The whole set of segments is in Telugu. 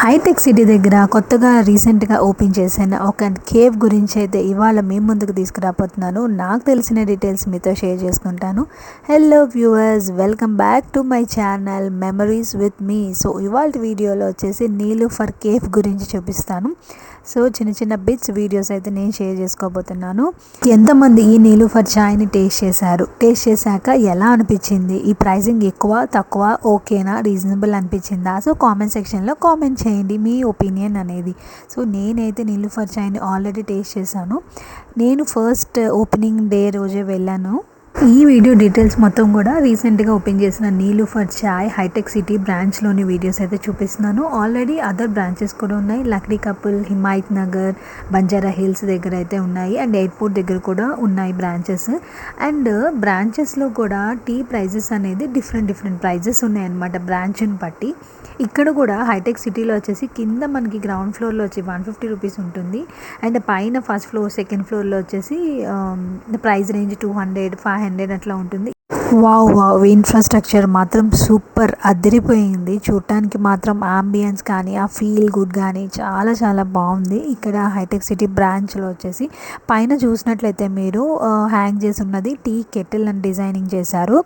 హైటెక్ సిటీ దగ్గర కొత్తగా రీసెంట్గా ఓపెన్ చేసిన ఒక కేవ్ గురించి అయితే ఇవాళ మీ ముందుకు తీసుకురాబోతున్నాను. నాకు తెలిసిన డీటెయిల్స్ మీతో షేర్ చేసుకుంటాను. Hello viewers, welcome back to my channel memories with me. So ఇవాళ వీడియోలో వచ్చేసి నీలూఫర్ కేవ్ గురించి చూపిస్తాను. సో చిన్న చిన్న బిట్స్ వీడియోస్ అయితే నేను షేర్ చేసుకోబోతున్నాను. ఎంతమంది ఈ నీలూఫర్ చాయ్ని టేస్ట్ చేశారు, టేస్ట్ చేశాక ఎలా అనిపించింది, ఈ ప్రైసింగ్ ఎక్కువ తక్కువ ఓకేనా, రీజనబుల్ అనిపించిందా? సో కామెంట్ సెక్షన్లో కామెంట్ చేయండి మీ ఒపీనియన్ అనేది. సో నేనైతే నీలూఫర్ చాయ్ని ఆల్రెడీ టేస్ట్ చేశాను. నేను ఫస్ట్ ఓపెనింగ్ డే రోజే వెళ్ళాను. ఈ వీడియో డీటెయిల్స్ మొత్తం కూడా రీసెంట్గా ఓపెన్ చేసిన నీలూఫర్ చాయ్ హైటెక్ సిటీ బ్రాంచ్లోని వీడియోస్ అయితే చూపిస్తున్నాను. ఆల్రెడీ అదర్ బ్రాంచెస్ కూడా ఉన్నాయి. లక్డీ కపుల్, హిమాయత్ నగర్, బంజారా హిల్స్ దగ్గర అయితే ఉన్నాయి. అండ్ ఎయిర్పోర్ట్ దగ్గర కూడా ఉన్నాయి బ్రాంచెస్. అండ్ బ్రాంచెస్లో కూడా టీ ప్రైజెస్ అనేది డిఫరెంట్ ప్రైజెస్ ఉన్నాయన్నమాట బ్రాంచ్ని బట్టి. ఇక్కడ కూడా హైటెక్ సిటీలో వచ్చేసి కింద మనకి గ్రౌండ్ ఫ్లోర్లో వచ్చి 150 రూపీస్ ఉంటుంది. అండ్ పైన ఫస్ట్ ఫ్లోర్ సెకండ్ ఫ్లోర్లో వచ్చేసి ప్రైస్ రేంజ్ 200, 500 అట్లా ఉంటుంది. వావ్ ఇన్ఫ్రాస్ట్రక్చర్ మాత్రం సూపర్ అదిరిపోయింది. చూడటానికి మాత్రం ఆంబియన్స్ కానీ ఆ ఫీల్ గుడ్ కానీ చాలా బాగుంది. ఇక్కడ హైటెక్ సిటీ బ్రాంచ్లో వచ్చేసి పైన చూసినట్లయితే మీరు హ్యాంగ్ చేసి ఉన్నది టీ కెటిల్ అని డిజైనింగ్ చేశారు.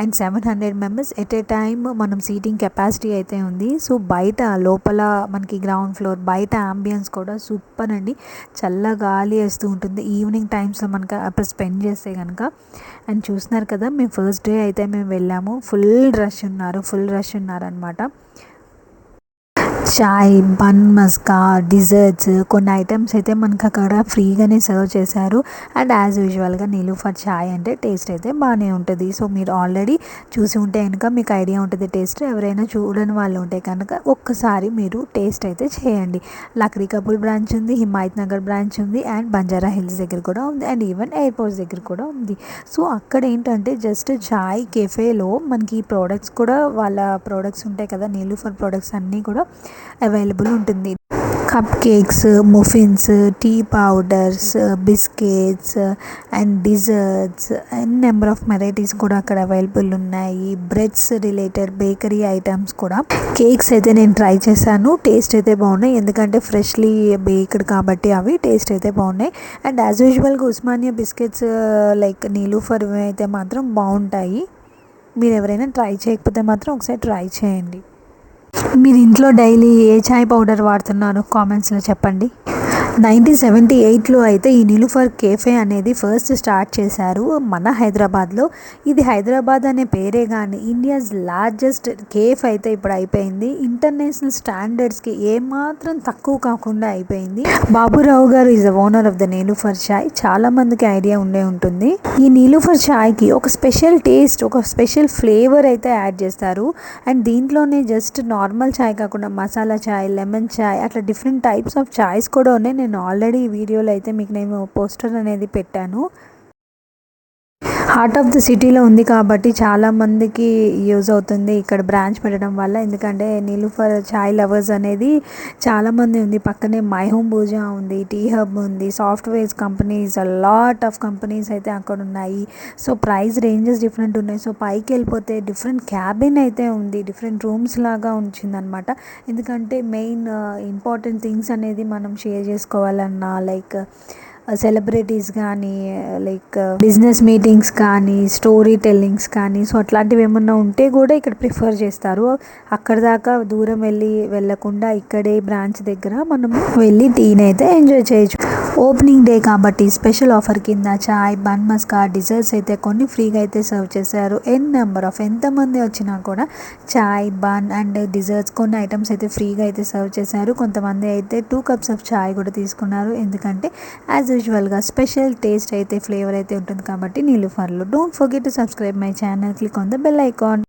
And 700 members at a time మనం సీటింగ్ కెపాసిటీ అయితే ఉంది. సో బయట లోపల మనకి గ్రౌండ్ ఫ్లోర్ బయట ఆంబియన్స్ కూడా సూపర్ అండి. చల్ల గాలి వేస్తూ ఉంటుంది ఈవినింగ్ టైమ్స్లో మనకు అప్పుడు స్పెండ్ చేస్తే కనుక. అండ్ చూస్తున్నారు కదా, మేము ఫస్ట్ డే అయితే మేము వెళ్ళాము. ఫుల్ రష్ ఉన్నారనమాట. చాయ్, బన్ మస్కా, డిజర్ట్స్ కొన్ని ఐటమ్స్ అయితే మనకు అక్కడ ఫ్రీగానే సర్వ్ చేశారు. అండ్ యాజ్ యూజువల్గా నీలూఫర్ చాయ్ అంటే టేస్ట్ అయితే బాగానే ఉంటుంది. సో మీరు ఆల్రెడీ చూసి ఉంటే కనుక మీకు ఐడియా ఉంటుంది టేస్ట్. ఎవరైనా చూడని వాళ్ళు ఉంటే కనుక ఒక్కసారి మీరు టేస్ట్ అయితే చేయండి. లక్డీ కపుల్ బ్రాంచ్ ఉంది, హిమాయత్ నగర్ బ్రాంచ్ ఉంది, అండ్ బంజారా హిల్స్ దగ్గర కూడా ఉంది, అండ్ ఈవెన్ ఎయిర్పోర్ట్స్ దగ్గర కూడా ఉంది. సో అక్కడ ఏంటంటే జస్ట్ చాయ్ కెఫేలో మనకి ప్రోడక్ట్స్ కూడా వాళ్ళ ప్రోడక్ట్స్ ఉంటాయి కదా, నీలూఫర్ ప్రోడక్ట్స్ అన్నీ కూడా అవైలబుల్ ఉంటుంది. Cup cakes, muffins, tea powders, biscuits and desserts and number of varieties కూడా అక్కడ అవైలబుల్ ఉన్నాయి. బ్రెడ్స్ రిలేటెడ్ బేకరీ ఐటమ్స్ కూడా. కేక్స్ అయితే నేను ట్రై చేశాను, టేస్ట్ అయితే బాగున్నాయి. ఎందుకంటే ఫ్రెష్లీ బేక్డ్ కాబట్టి అవి టేస్ట్ అయితే బాగున్నాయి. అండ్ యాజ్ యూజువల్గా ఉస్మానియా బిస్కెట్స్ లైక్ నీలూఫర్ అయితే మాత్రం బాగుంటాయి. మీరు ఎవరైనా ట్రై చేయకపోతే మాత్రం ఒకసారి ట్రై చేయండి. మీరు ఇంట్లో డైలీ ఏ చాయ్ పౌడర్ వాడుతున్నారో కామెంట్స్లో చెప్పండి. 1978లో అయితే ఈ నీలూఫర్ కేఫే అనేది ఫస్ట్ స్టార్ట్ చేశారు మన హైదరాబాద్లో. ఇది హైదరాబాద్ అనే పేరే కానీ ఇండియాస్ లార్జెస్ట్ కేఫ్ అయితే ఇప్పుడు అయిపోయింది. ఇంటర్నేషనల్ స్టాండర్డ్స్కి ఏమాత్రం తక్కువ కాకుండా అయిపోయింది. బాబురావు గారు is the owner of the Niloufer chai. చాలా మందికి ఐడియా ఉండే ఉంటుంది. ఈ నీలూఫర్ చాయ్కి ఒక స్పెషల్ టేస్ట్, ఒక స్పెషల్ ఫ్లేవర్ అయితే యాడ్ చేస్తారు. అండ్ దీంట్లోనే జస్ట్ నార్మల్ చాయ్ కాకుండా మసాలా చాయ్, లెమన్ చాయ్ అట్లా డిఫరెంట్ టైప్స్ ఆఫ్ చాయ్స్ కూడా ఉన్నాయి. నేను ఆల్రెడీ ఈ వీడియోలో అయితే మీకు నేను పోస్టర్ అనేది పెట్టాను. హార్ట్ ఆఫ్ ద సిటీలో ఉంది కాబట్టి చాలామందికి యూజ్ అవుతుంది ఇక్కడ బ్రాంచ్ పెట్టడం వల్ల. ఎందుకంటే నీలూఫర్ చాయ్ లవర్స్ అనేది చాలామంది ఉంది. పక్కనే మై హోమ్ పూజా ఉంది, టీ హబ్ ఉంది, softwares companies, lot of companies అయితే అక్కడ ఉన్నాయి. సో ప్రైస్ రేంజెస్ డిఫరెంట్ ఉన్నాయి. సో పైకి వెళ్ళిపోతే డిఫరెంట్ క్యాబిన్ అయితే ఉంది, డిఫరెంట్ రూమ్స్ లాగా ఉంచిందనమాట. ఎందుకంటే మెయిన్ ఇంపార్టెంట్ థింగ్స్ అనేది మనం షేర్ చేసుకోవాలన్నా లైక్ సెలబ్రిటీస్ కానీ లైక్ బిజినెస్ మీటింగ్స్ కానీ స్టోరీ టెల్లింగ్స్ కానీ సో అట్లాంటివి ఏమన్నా ఉంటే కూడా ఇక్కడ ప్రిఫర్ చేస్తారు. అక్కడ దాకా దూరం వెళ్ళకుండా ఇక్కడే బ్రాంచ్ దగ్గర మనం వెళ్ళి టీని అయితే ఎంజాయ్ చేయొచ్చు. ఓపెనింగ్ డే కాబట్టి స్పెషల్ ఆఫర్ కింద చాయ్, బన్ మస్కా, డిజర్ట్స్ అయితే కొన్ని ఫ్రీగా అయితే సర్వ్ చేశారు. ఎంతమంది వచ్చినా కూడా చాయ్, బన్ అండ్ డిజర్ట్స్ కొన్ని ఐటమ్స్ అయితే ఫ్రీగా అయితే సర్వ్ చేశారు. కొంతమంది అయితే 2 కప్స్ ఆఫ్ చాయ్ కూడా తీసుకున్నారు. ఎందుకంటే యాజ్ యూజువల్గా స్పెషల్ టేస్ట్ అయితే ఫ్లేవర్ అయితే ఉంటుంది కాబట్టి నీలూఫర్లో. Don't forget to subscribe my channel, click on the bell icon.